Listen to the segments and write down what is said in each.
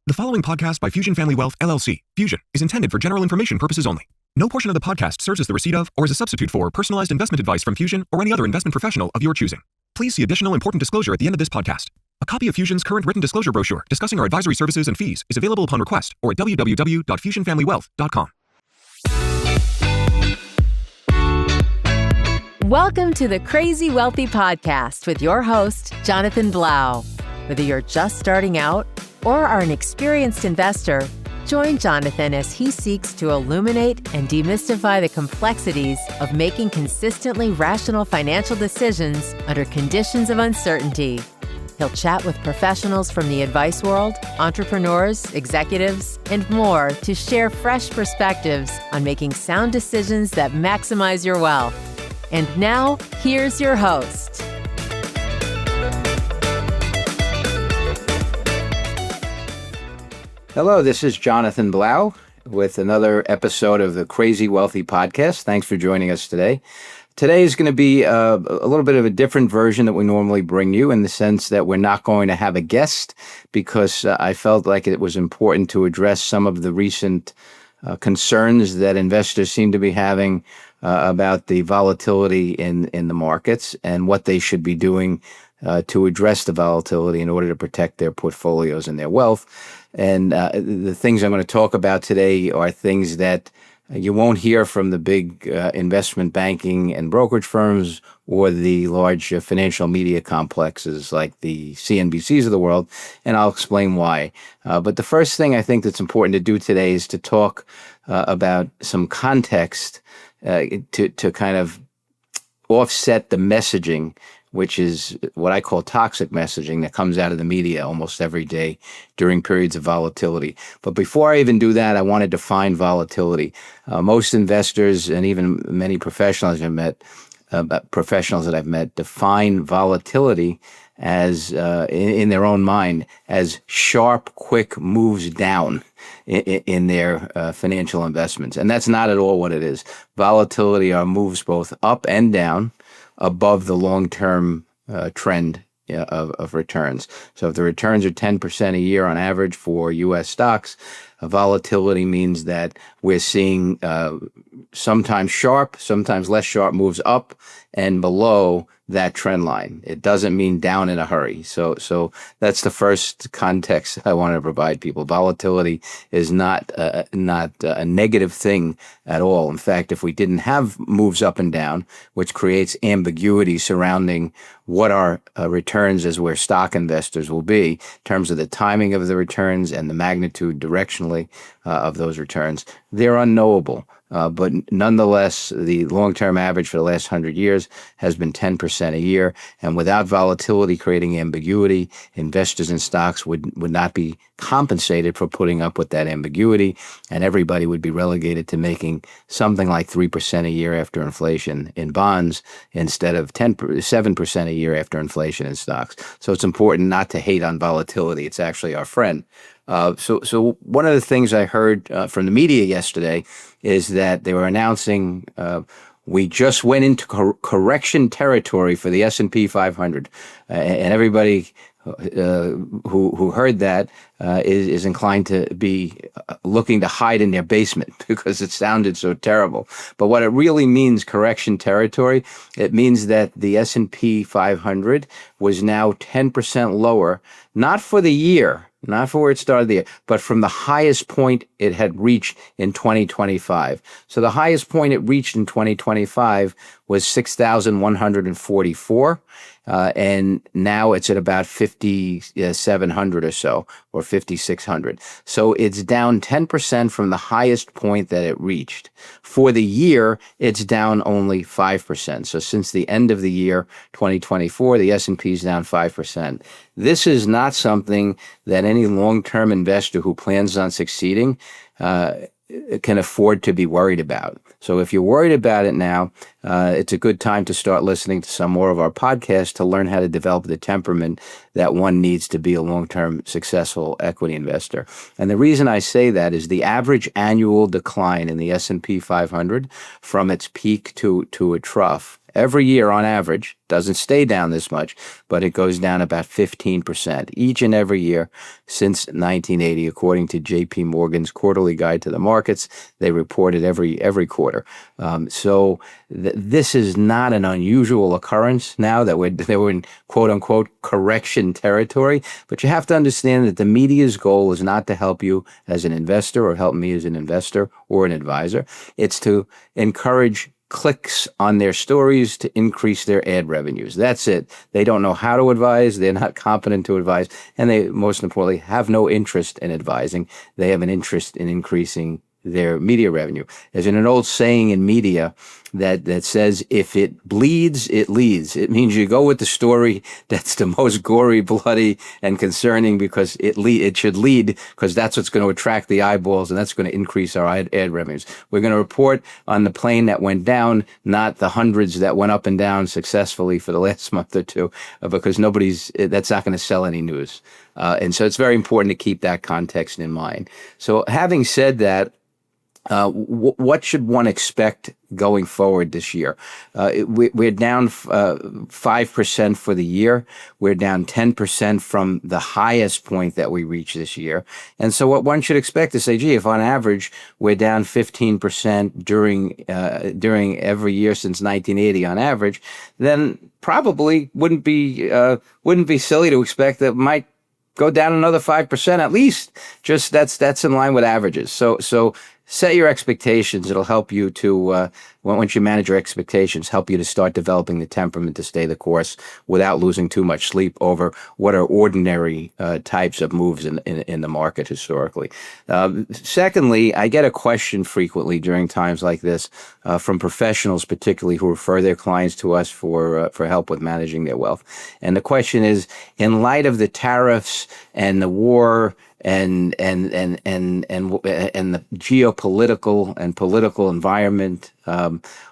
The following podcast by Fusion Family Wealth, LLC, Fusion, is intended for general information purposes only. No portion of the podcast serves as the receipt of or as a substitute for personalized investment advice from Fusion or any other investment professional of your choosing. Please see additional important disclosure at the end of this podcast. A copy of Fusion's current written disclosure brochure discussing our advisory services and fees is available upon request or at www.fusionfamilywealth.com. Welcome to the Crazy Wealthy Podcast with your host, Jonathan Blau. Whether you're just starting out or are an experienced investor, join Jonathan as he seeks to illuminate and demystify the complexities of making consistently rational financial decisions under conditions of uncertainty. He'll chat with professionals from the advice world, entrepreneurs, executives, and more to share fresh perspectives on making sound decisions that maximize your wealth. And now, here's your host. Hello, this is Jonathan Blau with another episode of the Crazy Wealthy Podcast. Thanks for joining us today. Today is going to be a little bit of a different version that we normally bring you, in the sense that we're not going to have a guest, because I felt like it was important to address some of the recent concerns that investors seem to be having about the volatility in the markets and what they should be doing to address the volatility in order to protect their portfolios and their wealth. And the things I'm going to talk about today are things that you won't hear from the big investment banking and brokerage firms or the large financial media complexes like the CNBCs of the world, and I'll explain why. But the first thing I think that's important to do today is to talk about some context to kind of offset the messaging, which is what I call toxic messaging that comes out of the media almost every day during periods of volatility. But before I even do that, I want to define volatility. Most investors and even many professionals I've met, define volatility as in their own mind as sharp, quick moves down in their financial investments. And that's not at all what it is. Volatility are moves both up and down above the long-term trend of returns. So if the returns are 10% a year on average for U.S. stocks, volatility means that we're seeing sometimes sharp, sometimes less sharp moves up and below that trend line. It doesn't mean down in a hurry. So that's the first context I want to provide people. Volatility is not a negative thing at all. In fact, if we didn't have moves up and down, which creates ambiguity surrounding what our returns as we're stock investors will be in terms of the timing of the returns and the magnitude directionally of those returns, they're unknowable. But nonetheless, the long-term average for the last 100 years has been 10% a year. And without volatility creating ambiguity, investors in stocks would not be compensated for putting up with that ambiguity. And everybody would be relegated to making something like 3% a year after inflation in bonds instead of 7% a year after inflation in stocks. So it's important not to hate on volatility. It's actually our friend. So one of the things I heard from the media yesterday is that they were announcing we just went into correction territory for the S&P 500, and everybody who heard that is inclined to be looking to hide in their basement because it sounded so terrible. But what it really means, correction territory, it means that the S&P 500 was now 10% lower, not for the year, not for where it started the year, but from the highest point it had reached in 2025. So the highest point it reached in 2025 was 6,144. And now it's at about 5,700 or so, or 5,600. So it's down 10% from the highest point that it reached. For the year, it's down only 5%. So since the end of the year, 2024, the S&P is down 5%. This is not something that any long-term investor who plans on succeeding can afford to be worried about. So if you're worried about it now, it's a good time to start listening to some more of our podcasts to learn how to develop the temperament that one needs to be a long-term successful equity investor. And the reason I say that is the average annual decline in the S&P 500 from its peak to a trough every year on average, doesn't stay down this much, but it goes down about 15% each and every year since 1980, according to J.P. Morgan's Quarterly Guide to the Markets. They report it every quarter. So this is not an unusual occurrence now that we're in quote unquote correction territory. But you have to understand that the media's goal is not to help you as an investor or help me as an investor or an advisor. It's to encourage clicks on their stories to increase their ad revenues. That's it. They don't know how to advise. They're not competent to advise. And they, most importantly, have no interest in advising. They have an interest in increasing their media revenue. There's an old saying in media that says, if it bleeds, it leads. It means you go with the story that's the most gory, bloody, and concerning because it should lead, because that's what's going to attract the eyeballs and that's going to increase our ad revenues. We're going to report on the plane that went down, not the hundreds that went up and down successfully for the last month or two, because that's not going to sell any news. And so it's very important to keep that context in mind. So having said that, what should one expect going forward this year? We're down 5% for the year. We're down 10% from the highest point that we reached this year. And so what one should expect is say, gee, if on average we're down 15% during every year since 1980 on average, then probably wouldn't be silly to expect that it might go down another 5% at least. Just that's in line with averages. So set your expectations. It'll help you to, once you manage your expectations, help you to start developing the temperament to stay the course without losing too much sleep over what are ordinary types of moves in the market historically. Secondly, I get a question frequently during times like this from professionals, particularly who refer their clients to us for help with managing their wealth. And the question is, in light of the tariffs and the war and the geopolitical and political environment,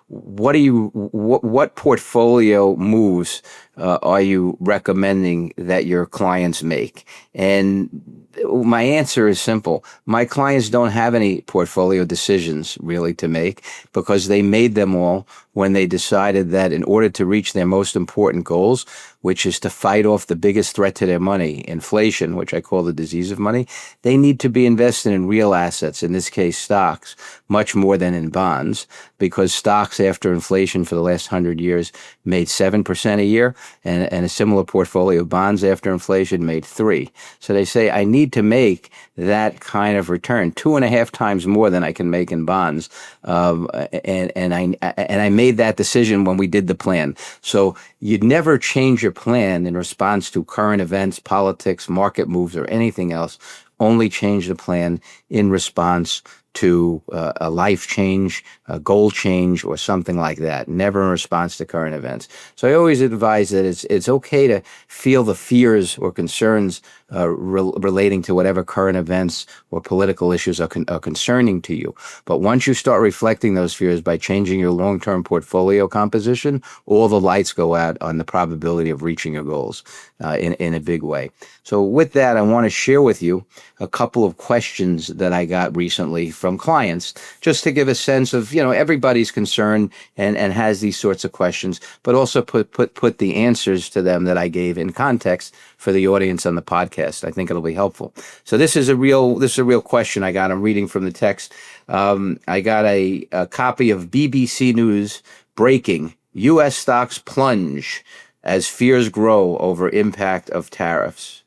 what portfolio moves are you recommending that your clients make? And my answer is simple. My clients don't have any portfolio decisions really to make because they made them all when they decided that in order to reach their most important goals, which is to fight off the biggest threat to their money, inflation, which I call the disease of money, they need to be invested in real assets, in this case stocks, much more than in bonds, because stocks after inflation for the last 100 years made 7% a year, and a similar portfolio of bonds after inflation made 3%. So they say, I need to make that kind of return, 2.5 times more than I can make in bonds. And I made that decision when we did the plan. So you'd never change your plan in response to current events, politics, market moves, or anything else. Only change the plan in response to a life change, a goal change, or something like that, never in response to current events. So I always advise that it's okay to feel the fears or concerns relating to whatever current events or political issues are concerning to you. But once you start reflecting those fears by changing your long-term portfolio composition, all the lights go out on the probability of reaching your goals in a big way. So with that, I want to share with you a couple of questions that I got recently from clients, just to give a sense of, everybody's concerned and has these sorts of questions, but also put the answers to them that I gave in context for the audience on the podcast. I think it'll be helpful. So this is a real question I got. I'm reading from the text. I got a copy of BBC News breaking: U.S. stocks plunge as fears grow over impact of tariffs.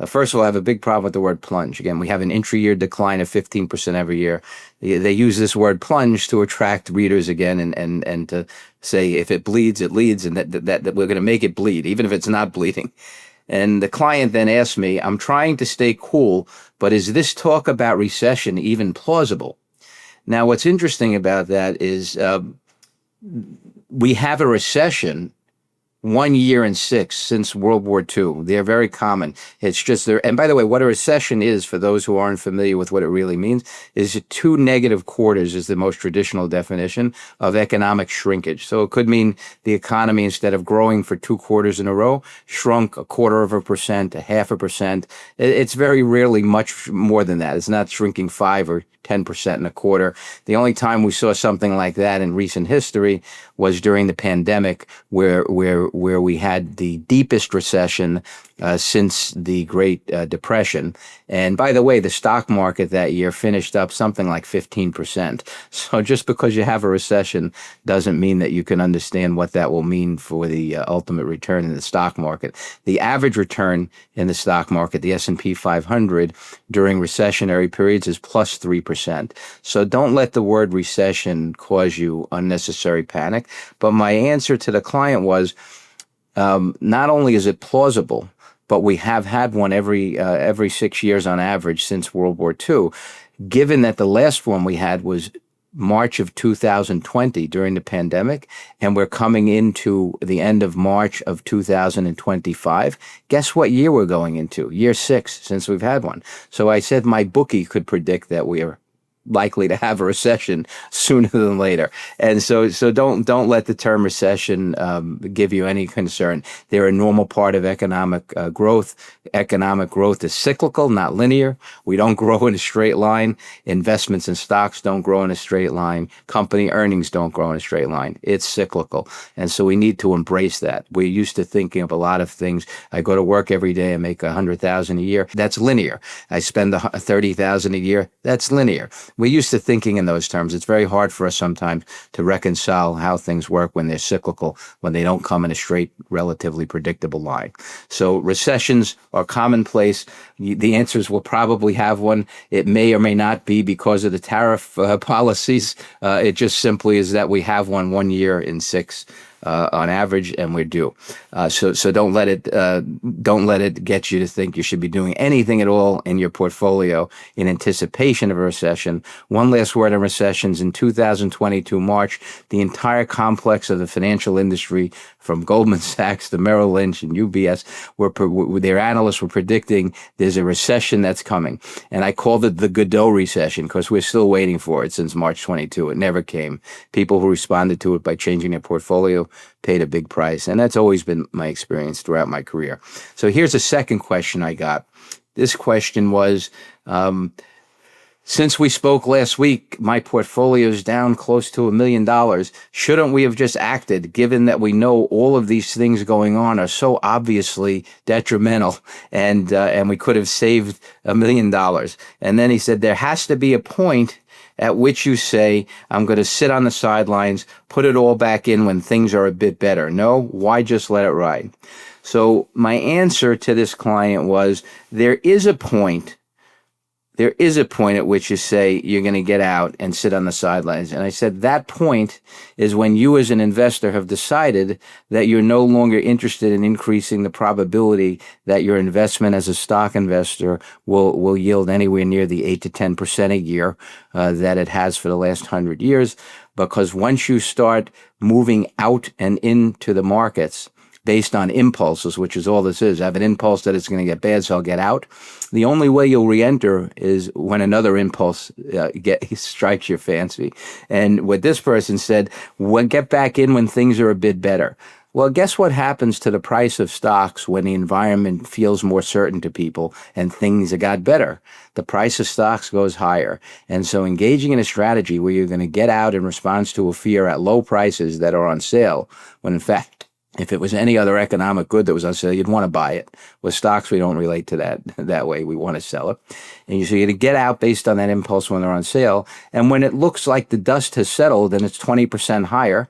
First of all, I have a big problem with the word plunge. Again, we have an intra-year decline of 15% every year. They use this word plunge to attract readers again and to say if it bleeds, it leads, and that we're going to make it bleed, even if it's not bleeding. And the client then asked me, I'm trying to stay cool, but is this talk about recession even plausible? Now, what's interesting about that is we have a recession 1 year in 6 since World War II. They're very common. It's just there. And by the way, what a recession is, for those who aren't familiar with what it really means, is 2 negative quarters is the most traditional definition of economic shrinkage. So it could mean the economy, instead of growing for 2 quarters in a row, shrunk 0.25%, 0.5%. It's very rarely much more than that. It's not shrinking 5 or 10% in a quarter. The only time we saw something like that in recent history was during the pandemic, where we had the deepest recession since the Great Depression. And by the way, the stock market that year finished up something like 15%. So just because you have a recession doesn't mean that you can understand what that will mean for the ultimate return in the stock market. The average return in the stock market, the S&P 500, during recessionary periods is plus 3%. So don't let the word recession cause you unnecessary panic. But my answer to the client was, not only is it plausible, but we have had one every 6 years on average since World War II. Given that the last one we had was March of 2020 during the pandemic, and we're coming into the end of March of 2025, guess what year we're going into? Year 6 since we've had one. So I said my bookie could predict that we are likely to have a recession sooner than later. And so don't let the term recession give you any concern. They're a normal part of economic growth. Economic growth is cyclical, not linear. We don't grow in a straight line. Investments in stocks don't grow in a straight line. Company earnings don't grow in a straight line. It's cyclical. And so we need to embrace that. We're used to thinking of a lot of things. I go to work every day and make $100,000 a year. That's linear. I spend $30,000 a year. That's linear. We're used to thinking in those terms. It's very hard for us sometimes to reconcile how things work when they're cyclical, when they don't come in a straight, relatively predictable line. So recessions are commonplace. The answers will probably have one. It may or may not be because of the tariff policies. It just simply is that we have one 1 year in 6 on average, and we're due. So don't let it get you to think you should be doing anything at all in your portfolio in anticipation of a recession. One last word on recessions. In 2022 March, the entire complex of the financial industry, from Goldman Sachs to Merrill Lynch and UBS, their analysts were predicting there's a recession that's coming. And I called it the Godot recession because we're still waiting for it since March 22. It never came. People who responded to it by changing their portfolio paid a big price. And that's always been my experience throughout my career. So here's a second question I got. This question was, since we spoke last week, my portfolio is down close to $1 million. Shouldn't we have just acted, given that we know all of these things going on are so obviously detrimental, and we could have saved $1 million? And then he said, there has to be a point at which you say, I'm going to sit on the sidelines, put it all back in when things are a bit better. No, why just let it ride? So my answer to this client was, there is a point at which you say you're going to get out and sit on the sidelines. And I said that point is when you as an investor have decided that you're no longer interested in increasing the probability that your investment as a stock investor will yield anywhere near the 8 to 10% a year that it has for the last 100 years. Because once you start moving out and into the markets based on impulses, which is all this is. I have an impulse that it's going to get bad, so I'll get out. The only way you'll re-enter is when another impulse strikes your fancy. And what this person said, get back in when things are a bit better. Well, guess what happens to the price of stocks when the environment feels more certain to people and things got better? The price of stocks goes higher. And so engaging in a strategy where you're going to get out in response to a fear at low prices that are on sale, when in fact, if it was any other economic good that was on sale, you'd want to buy it. With stocks, we don't relate to that way. We want to sell it. And so you're going to get out based on that impulse when they're on sale. And when it looks like the dust has settled and it's 20% higher,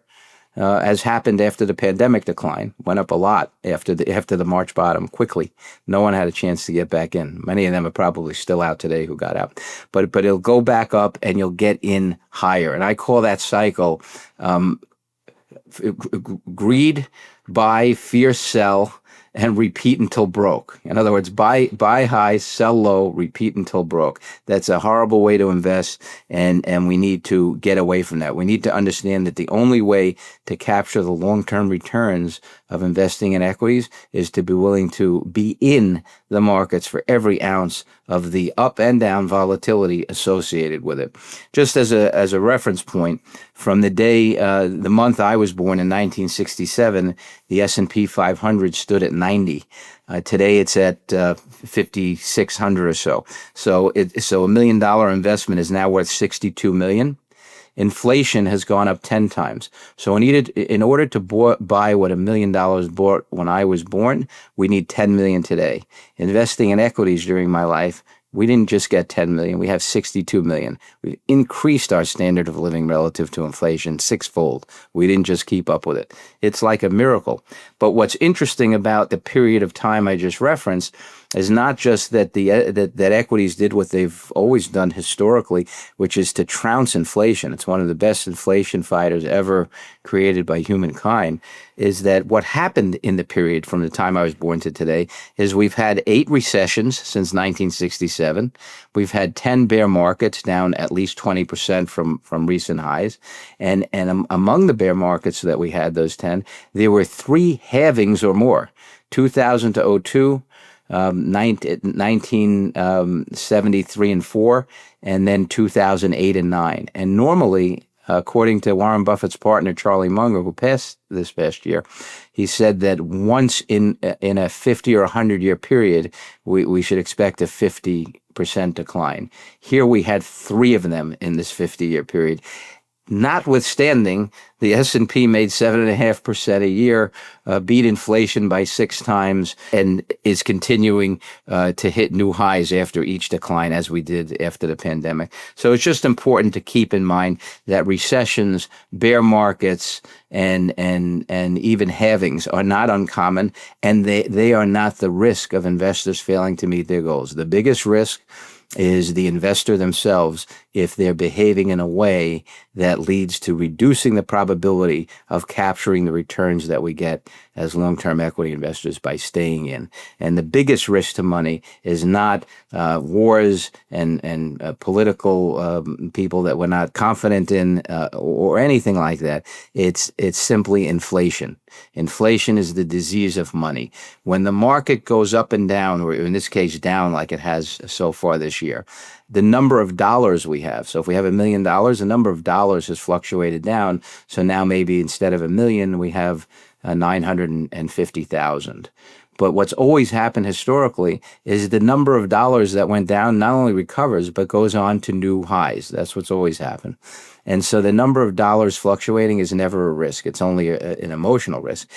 as happened after the pandemic decline, went up a lot after the March bottom quickly. No one had a chance to get back in. Many of them are probably still out today who got out. But it'll go back up and you'll get in higher. And I call that cycle greed, buy, fear, sell, and repeat until broke. In other words, buy high, sell low, repeat until broke. That's a horrible way to invest, and we need to get away from that. We need to understand that the only way to capture the long-term returns of investing in equities is to be willing to be in the markets for every ounce of the up and down volatility associated with it. Just as a reference point, from the month I was born in 1967, the S&P 500 stood at 90. Today it's at 5,600 or so. So $1 million investment is now worth 62 million. Inflation has gone up 10 times. So in order to buy what $1 million bought when I was born, we need 10 million today. Investing in equities during my life, we didn't just get 10 million, we have 62 million. We've increased our standard of living relative to inflation sixfold. We didn't just keep up with it. It's like a miracle. But what's interesting about the period of time I just referenced is not just that that equities did what they've always done historically, which is to trounce inflation. It's one of the best inflation fighters ever created by humankind. Is that what happened in the period from the time I was born to today is we've had 8 recessions since 1967. We've had 10 bear markets down at least 20% from recent highs. And among the bear markets that we had, those 10, there were 3 halvings or more, 2000 to 02, 1973 and 4, and then 2008 and 9. And normally, according to Warren Buffett's partner, Charlie Munger, who passed this past year, he said that once in a 50 or 100-year period, we should expect a 50% decline. Here we had 3 of them in this 50-year period. Notwithstanding, the S&P made 7.5% a year, beat inflation by 6 times, and is continuing to hit new highs after each decline, as we did after the pandemic. So it's just important to keep in mind that recessions, bear markets, and even halvings are not uncommon, and they are not the risk of investors failing to meet their goals. The biggest risk is the investor themselves if they're behaving in a way that leads to reducing the probability of capturing the returns that we get as long-term equity investors by staying in. And the biggest risk to money is not wars and political people that we're not confident in or anything like that. It's simply inflation. Inflation is the disease of money. When the market goes up and down, or in this case down like it has so far this year, the number of dollars we have. So if we have $1 million, the number of dollars has fluctuated down. So now maybe instead of 1 million, we have 950,000. But what's always happened historically is the number of dollars that went down not only recovers, but goes on to new highs. That's what's always happened. And so the number of dollars fluctuating is never a risk. It's only an emotional risk.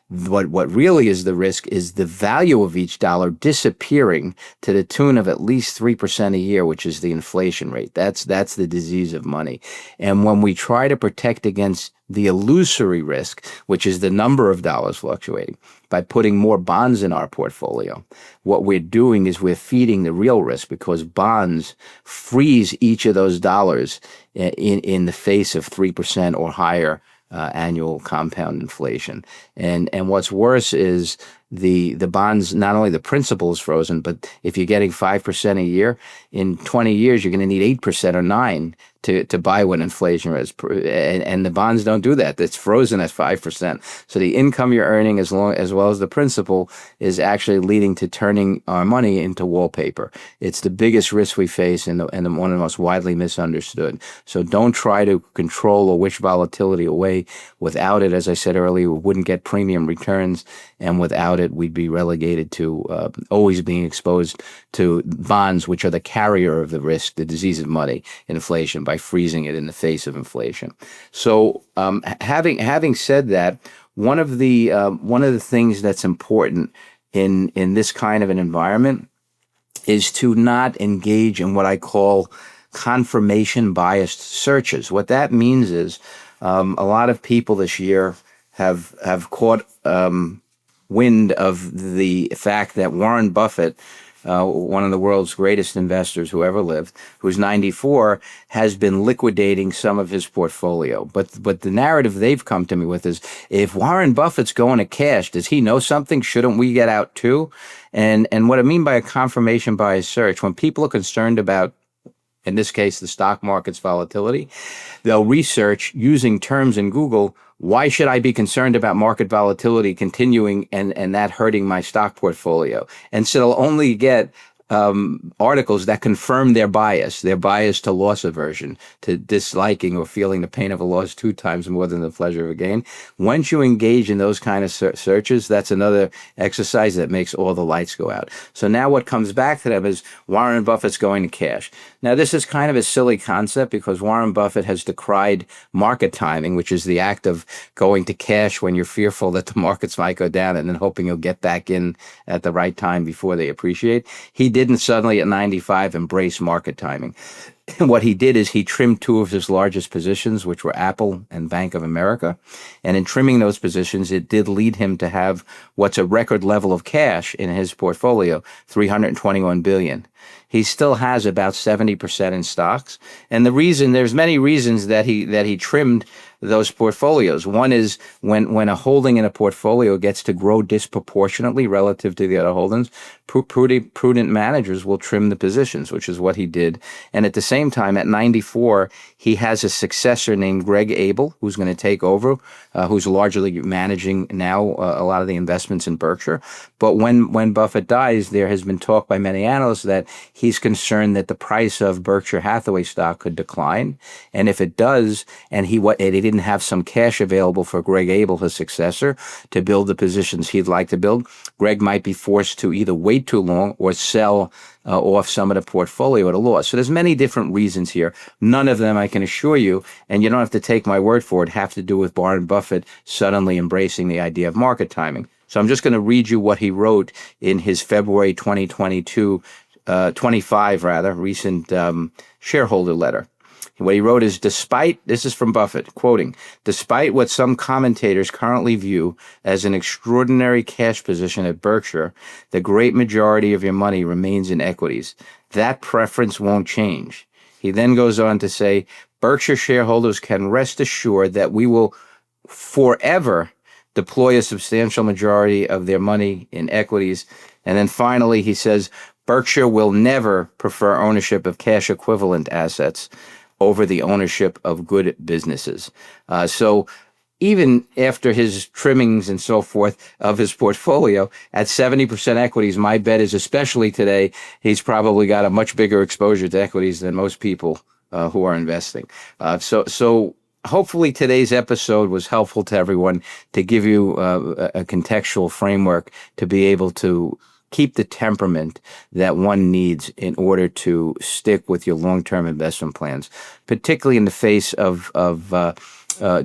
What really is the risk is the value of each dollar disappearing to the tune of at least 3% a year, which is the inflation rate. That's the disease of money. And when we try to protect against the illusory risk, which is the number of dollars fluctuating, by putting more bonds in our portfolio, what we're doing is we're feeding the real risk, because bonds freeze each of those dollars in the face of 3% or higher annual compound inflation. And what's worse is the bonds, not only the principal is frozen, but if you're getting 5% a year, in 20 years, you're going to need 8% or 9% to buy what inflation is. And the bonds don't do that. It's frozen at 5%. So the income you're earning as well as the principal is actually leading to turning our money into wallpaper. It's the biggest risk we face and one of the most widely misunderstood. So don't try to control or wish volatility away. Without it, as I said earlier, we wouldn't get premium returns. And without it, we'd be relegated to always being exposed to bonds, which are the carrier of the risk, the disease of money, inflation, by freezing it in the face of inflation. So having said that, one of the things that's important in this kind of an environment is to not engage in what I call confirmation biased searches. What that means is a lot of people this year have caught wind of the fact that Warren Buffett, one of the world's greatest investors who ever lived, who's 94, has been liquidating some of his portfolio. But the narrative they've come to me with is, if Warren Buffett's going to cash, does he know something? Shouldn't we get out too? And what I mean by a confirmation bias search, when people are concerned about in this case, the stock market's volatility. They'll research using terms in Google, why should I be concerned about market volatility continuing and that hurting my stock portfolio? And so they'll only get articles that confirm their bias to loss aversion, to disliking or feeling the pain of a loss 2 times more than the pleasure of a gain. Once you engage in those kind of searches, that's another exercise that makes all the lights go out. So now what comes back to them is Warren Buffett's going to cash. Now, this is kind of a silly concept because Warren Buffett has decried market timing, which is the act of going to cash when you're fearful that the markets might go down and then hoping you'll get back in at the right time before they appreciate. He didn't suddenly at 95 embrace market timing. What he did is he trimmed 2 of his largest positions, which were Apple and Bank of America. And in trimming those positions, it did lead him to have what's a record level of cash in his portfolio, $321 billion. He still has about 70% in stocks. And there's many reasons that he trimmed those portfolios. One is when a holding in a portfolio gets to grow disproportionately relative to the other holdings, prudent managers will trim the positions, which is what he did. And at the same time, at 94, he has a successor named Greg Abel, who's going to take over, who's largely managing now a lot of the investments in Berkshire. But when Buffett dies, there has been talk by many analysts that he's concerned that the price of Berkshire Hathaway stock could decline. And if it does, and he didn't have some cash available for Greg Abel, his successor, to build the positions he'd like to build, Greg might be forced to either wait too long or sell off some of the portfolio at a loss. So there's many different reasons here. None of them, I can assure you, and you don't have to take my word for it, have to do with Warren Buffett suddenly embracing the idea of market timing. So I'm just going to read you what he wrote in his February 25 recent shareholder letter. What he wrote is, this is from Buffett, quoting, despite what some commentators currently view as an extraordinary cash position at Berkshire, the great majority of your money remains in equities. That preference won't change. He then goes on to say, Berkshire shareholders can rest assured that we will forever deploy a substantial majority of their money in equities. And then finally, he says, Berkshire will never prefer ownership of cash equivalent assets over the ownership of good businesses. So even after his trimmings and so forth of his portfolio, at 70% equities, my bet is, especially today, he's probably got a much bigger exposure to equities than most people who are investing. So hopefully today's episode was helpful to everyone to give you a contextual framework to be able to keep the temperament that one needs in order to stick with your long-term investment plans, particularly in the face of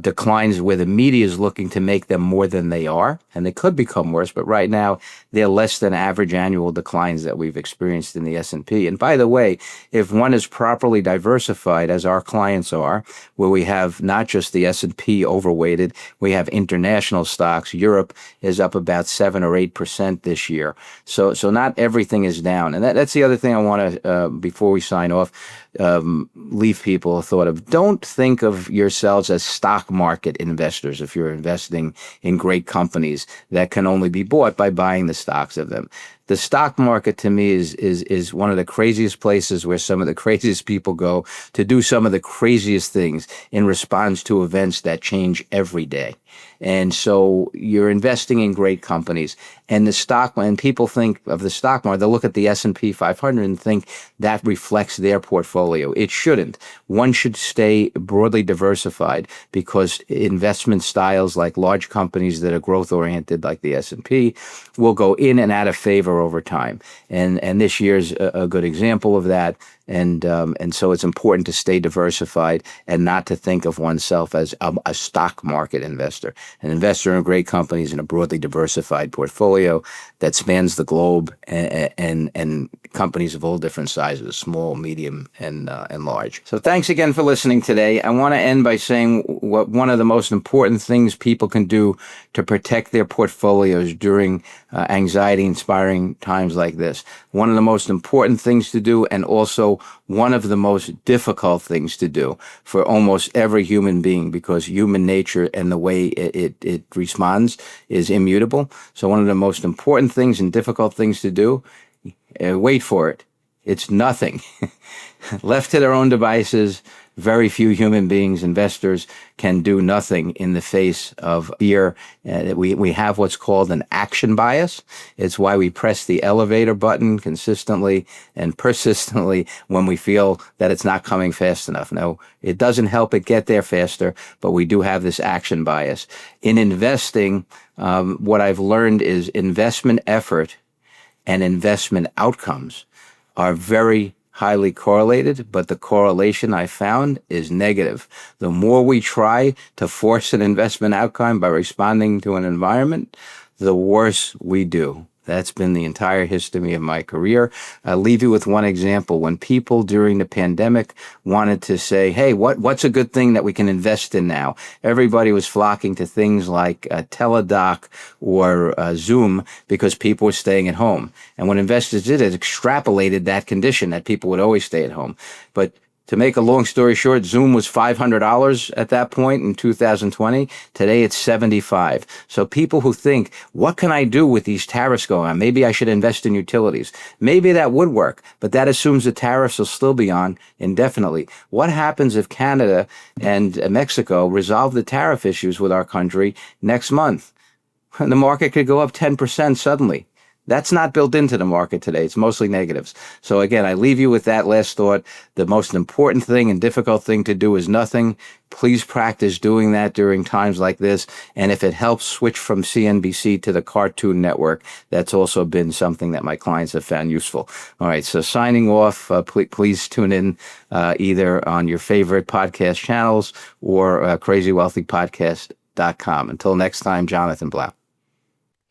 declines where the media is looking to make them more than they are, and they could become worse, but right now they're less than average annual declines that we've experienced in the S&P. And by the way, if one is properly diversified, as our clients are, where we have not just the S&P overweighted, we have international stocks. Europe is up about 7 or 8% this year. So not everything is down. And that's the other thing I want to, before we sign off, leave people a thought of. Don't think of yourselves as stock market investors if you're investing in great companies that can only be bought by buying the stocks of them. The stock market, to me, is one of the craziest places where some of the craziest people go to do some of the craziest things in response to events that change every day. And so you're investing in great companies, and the stock, when people think of the stock market, they'll look at the S&P 500 and think that reflects their portfolio. It shouldn't. One should stay broadly diversified because investment styles like large companies that are growth oriented like the S&P will go in and out of favor over time. And this year's a good example of that. And so it's important to stay diversified and not to think of oneself as a stock market investor. An investor in great companies in a broadly diversified portfolio that spans the globe and companies of all different sizes, small, medium, and large. So thanks again for listening today. I want to end by saying what one of the most important things people can do to protect their portfolios during anxiety-inspiring times like this. One of the most important things to do, and also one of the most difficult things to do for almost every human being, because human nature and the way it responds is immutable. So one of the most important things and difficult things to do, wait for it, It's nothing. Left to their own devices, very few human beings, investors, can do nothing in the face of fear. We have what's called an action bias. It's why we press the elevator button consistently and persistently when we feel that it's not coming fast enough. No, it doesn't help it get there faster, but we do have this action bias. In investing, what I've learned is investment effort and investment outcomes are very highly correlated, but the correlation I found is negative. The more we try to force an investment outcome by responding to an environment, the worse we do. That's been the entire history of my career. I'll leave you with one example. When people during the pandemic wanted to say, hey, what's a good thing that we can invest in now? Everybody was flocking to things like Teledoc or Zoom because people were staying at home. And what investors did is extrapolated that condition that people would always stay at home. But to make a long story short, Zoom was $500 at that point in 2020. Today it's $75. So people who think, what can I do with these tariffs going on? Maybe I should invest in utilities. Maybe that would work, but that assumes the tariffs will still be on indefinitely. What happens if Canada and Mexico resolve the tariff issues with our country next month? The market could go up 10% suddenly. That's not built into the market today. It's mostly negatives. So again, I leave you with that last thought. The most important thing and difficult thing to do is nothing. Please practice doing that during times like this. And if it helps switch from CNBC to the Cartoon Network, that's also been something that my clients have found useful. All right. So signing off, please tune in either on your favorite podcast channels or crazywealthypodcast.com. Until next time, Jonathan Blau.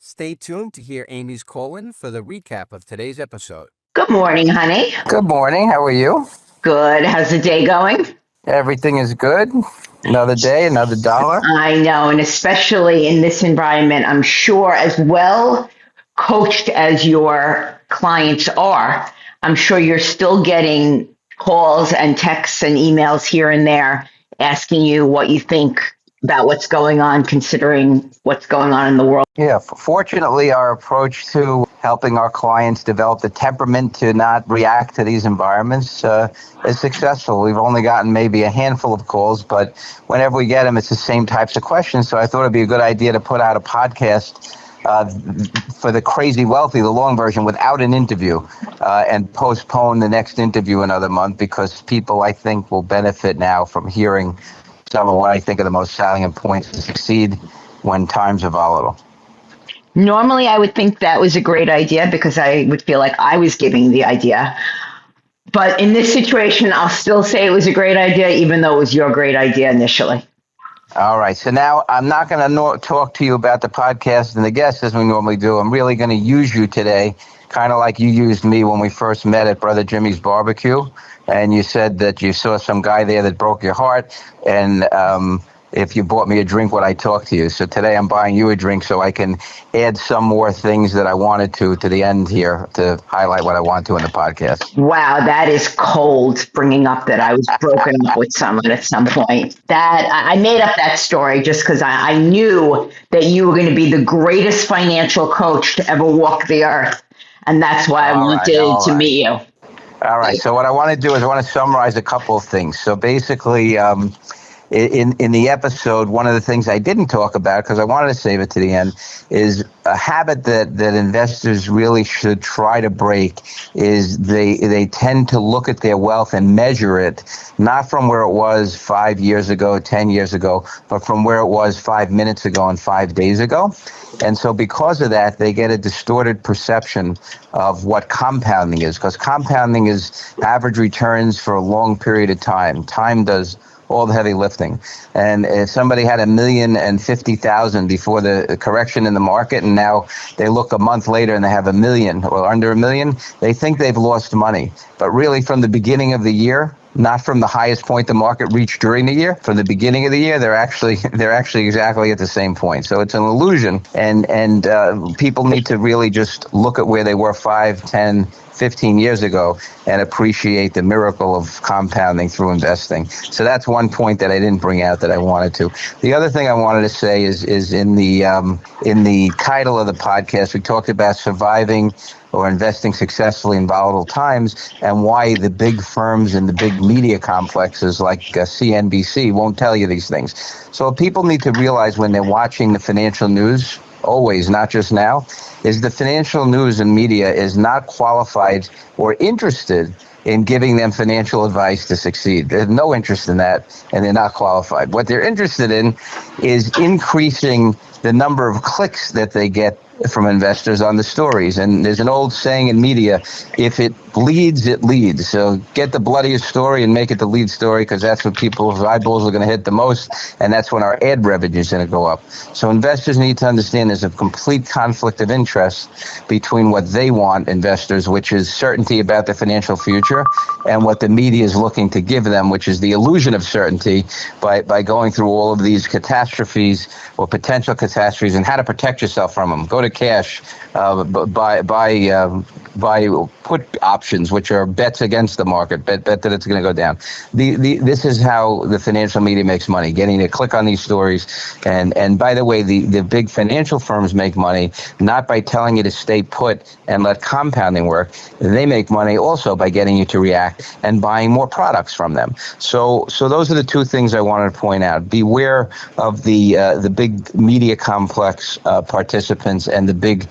Stay tuned to hear Amy's call-in for the recap of today's episode. Good morning, honey. Good morning. How are you? Good. How's the day going? Everything is good. Another day, another dollar. I know, and especially in this environment, I'm sure as well coached as your clients are, I'm sure you're still getting calls and texts and emails here and there asking you what you think about what's going on, considering what's going on in the world. Yeah, fortunately, our approach to helping our clients develop the temperament to not react to these environments is successful. We've only gotten maybe a handful of calls, but whenever we get them, it's the same types of questions. So I thought it'd be a good idea to put out a podcast for the crazy wealthy, the long version, without an interview, and postpone the next interview another month, because people, I think, will benefit now from hearing some of what I think are the most salient points to succeed when times are volatile. Normally, I would think that was a great idea because I would feel like I was giving the idea. But in this situation, I'll still say it was a great idea, even though it was your great idea initially. All right. So now I'm not going to talk to you about the podcast and the guests as we normally do. I'm really going to use you today, kind of like you used me when we first met at Brother Jimmy's barbecue. And you said that you saw some guy there that broke your heart. And if you bought me a drink, would I talk to you? So today I'm buying you a drink so I can add some more things that I wanted to the end here to highlight what I want to in the podcast. Wow, that is cold, bringing up that I was broken up with someone at some point. That I made up that story just because I knew that you were going to be the greatest financial coach to ever walk the earth. And that's why I wanted to meet you. All right. So what I want to do is I want to summarize a couple of things. So basically, in the episode, one of the things I didn't talk about, because I wanted to save it to the end, is a habit that investors really should try to break. Is they tend to look at their wealth and measure it, not from where it was 5 years ago, 10 years ago, but from where it was 5 minutes ago and 5 days ago. And so because of that, they get a distorted perception of what compounding is, because compounding is average returns for a long period of time. Time does all the heavy lifting. And if somebody had $1,050,000 before the correction in the market, and now they look a month later and they have $1 million or under $1 million, they think they've lost money. But really, from the beginning of the year, not from the highest point the market reached during the year, from the beginning of the year, they're actually exactly at the same point. So it's an illusion, and people need to really just look at where they were 5, 10, 15 years ago and appreciate the miracle of compounding through investing. So that's one point that I didn't bring out that I wanted to. The other thing I wanted to say is in the title of the podcast, we talked about surviving or investing successfully in volatile times, and why the big firms and the big media complexes like CNBC won't tell you these things. So people need to realize when they're watching the financial news, always, not just now, is the financial news and media is not qualified or interested in giving them financial advice to succeed. They have no interest in that, and they're not qualified. What they're interested in is increasing the number of clicks that they get from investors on the stories. And there's an old saying in media, if it bleeds, it leads. So get the bloodiest story and make it the lead story, because that's what people's eyeballs are going to hit the most, and that's when our ad revenue is going to go up. So investors need to understand there's a complete conflict of interest between what they want, investors, which is certainty about the financial future, and what the media is looking to give them, which is the illusion of certainty by going through all of these catastrophes or potential catastrophes and how to protect yourself from them. Go to cash, buy put options, which are bets against the market, bet that it's going to go down. This is how the financial media makes money, getting to click on these stories. And by the way, the big financial firms make money not by telling you to stay put and let compounding work. They make money also by getting you to react and buying more products from them. So those are the two things I wanted to point out. Beware of the big media complex participants and the big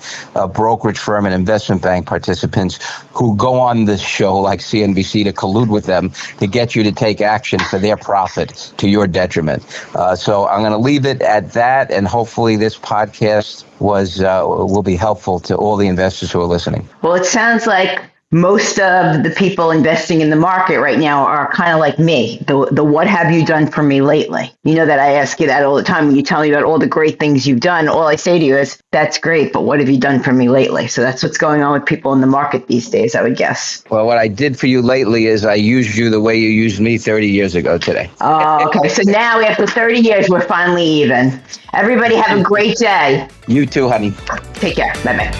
brokerage firm and investment bank participants who go on this show like CNBC to collude with them to get you to take action for their profit to your detriment. So I'm going to leave it at that, and hopefully this podcast will be helpful to all the investors who are listening. Well, it sounds like most of the people investing in the market right now are kind of like me. The what have you done for me lately? You know that I ask you that all the time when you tell me about all the great things you've done. All I say to you is, that's great, but what have you done for me lately? So that's what's going on with people in the market these days, I would guess. Well, what I did for you lately is I used you the way you used me 30 years ago today. Oh, okay. So now after 30 years, we're finally even. Everybody have a great day. You too, honey. Take care. Bye-bye.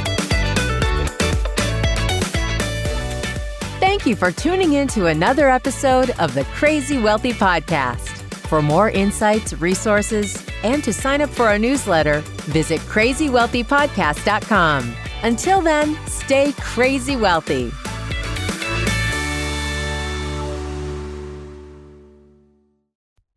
Thank you for tuning in to another episode of the Crazy Wealthy Podcast. For more insights, resources, and to sign up for our newsletter, visit crazywealthypodcast.com. Until then, stay crazy wealthy.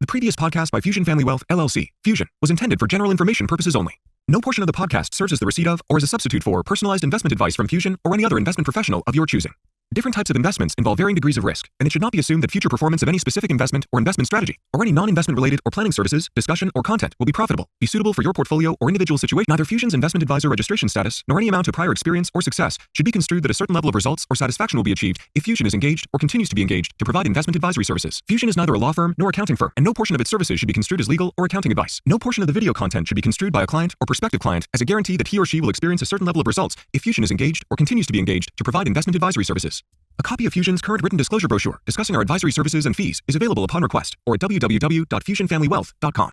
The previous podcast by Fusion Family Wealth, LLC, Fusion, was intended for general information purposes only. No portion of the podcast serves as the receipt of or as a substitute for personalized investment advice from Fusion or any other investment professional of your choosing. Different types of investments involve varying degrees of risk, and it should not be assumed that future performance of any specific investment or investment strategy, or any non-investment related or planning services, discussion, or content will be profitable, be suitable for your portfolio or individual situation. Neither Fusion's investment advisor registration status, nor any amount of prior experience or success should be construed that a certain level of results or satisfaction will be achieved if Fusion is engaged or continues to be engaged to provide investment advisory services. Fusion is neither a law firm nor accounting firm, and no portion of its services should be construed as legal or accounting advice. No portion of the video content should be construed by a client or prospective client as a guarantee that he or she will experience a certain level of results if Fusion is engaged or continues to be engaged to provide investment advisory services. A copy of Fusion's current written disclosure brochure discussing our advisory services and fees is available upon request or at www.fusionfamilywealth.com.